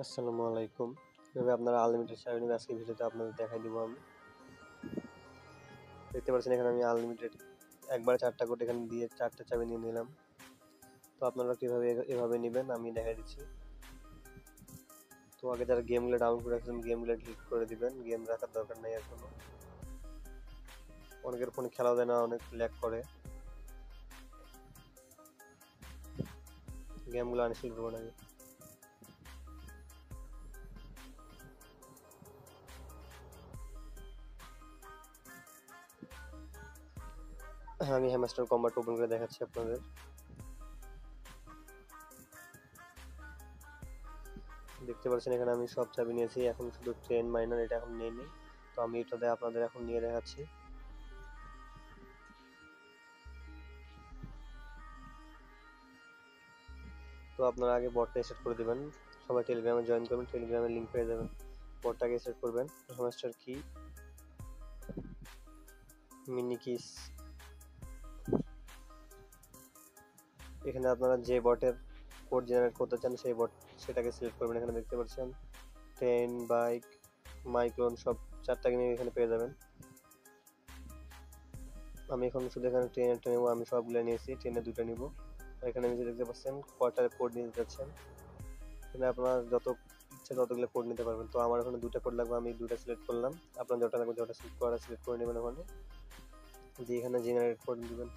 আসসালামু আলাইকুম। কিভাবে আপনারা আনলিমিটেড চাবি নেবেন আজকের ভিডিওতে আপনাদের দেখাই দিব আমি। দেখতে পাচ্ছেন এখানে আমি আনলিমিটেড একবারে 4টা কোড এখানে দিয়ে 4টা চাবি নিয়ে নিলাম। তো আপনারা কিভাবে এভাবে নেবেন আমি দেখাই দিচ্ছি। তো আগে যারা গেমগুলো ডাউনলোড করে রাখছেন গেমগুলো ডিলিট করে দিবেন, গেম রাখার দরকার নেই আর কোনো। অনেকের ফোনে খেলাও যায় না, অনেক ল্যাগ করে। গেমগুলো আনইনস্টল করবেন আগে। আমি হ্যামস্টার কম্বাট ওপেন করে দেখাচ্ছি আপনাদের। দেখতে পাচ্ছেন এখানে আমি সব চাবি নিয়েছি, এখন শুধু ট্রেন মাইনার এটা এখন নিয়ে নিই। তো আমি এটাতে আপনাদের এখন নিয়ে দেখাচ্ছি। তো আপনারা আগে বটটা সেট করে দিবেন, সবাই টেলিগ্রামে জয়েন করবেন, টেলিগ্রামের লিঙ্ক পেয়ে যাবেন। বটটাকে সেট করবেন, হ্যামস্টার কি মিনি কিস। এখানে আপনারা যে বটের কোড জেনারেট করতে চান সেই বট সেটাকে সিলেক্ট করবেন। এখানে দেখতে পাচ্ছেন ট্রেন, বাইক, মাইক্রোন সব 4টাকে নিয়ে এখানে পেয়ে যাবেন। আমি এখন শুধু এখানে ট্রেনটা নেবো, আমি সবগুলো নিয়েছি, ট্রেনে 2টা নিব। এখানে নিচে দেখতে পাচ্ছেন কয়টার কোড নিতে চাচ্ছেন, এখানে আপনার যত ইচ্ছা ততগুলো কোড নিতে পারবেন। তো আমার এখানে 2টা কোড লাগবে, আমি 2টা সিলেক্ট করলাম। আপনার যটা লাগবে যটা সিলেক্ট করে নেবেন। ওখানে দিয়ে এখানে জেনারেট কোড দিবেন।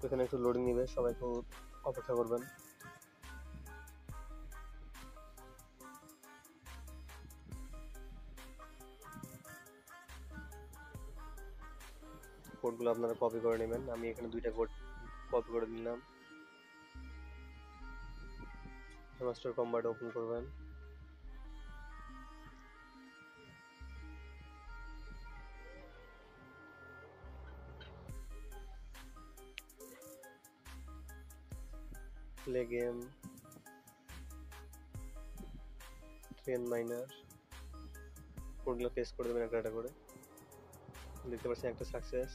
এখানে একটু লোডিং নিবে, সবাই একটু অপেক্ষা করবেন। কোডগুলো আপনারা কপি করে নেবেন। আমি এখানে 2টা কোড কপি করে নিলাম। মাস্টার কম্বাট ওপেন করবেন। প্লে গেম, ট্রেন মাইনার, কোডগুলো পেস্ট করে দেবেন একটা করে। দেখতে পাচ্ছেন একটা সাকসেস,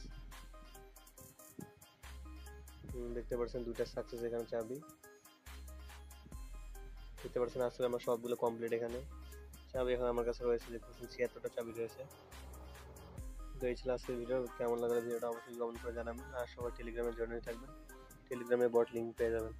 দেখতে পাচ্ছেন 2টা সাকসেস এখানে চাবি। দেখতে পাচ্ছেন আসলে আমার সবগুলো কমপ্লিট। এখানে চাবি এখন আমার কাছে রয়েছে, দেখতেছেন 76টা চাবি রয়েছে। তো এই ছিল আজকের ভিডিও। কেমন লাগলো ভিডিওটা অবশ্যই কমেন্ট করে জানাবেন। আর সবাই টেলিগ্রামে জয়েন হয়ে থাকবেন, টেলিগ্রামে বট লিঙ্ক পেয়ে যাবেন।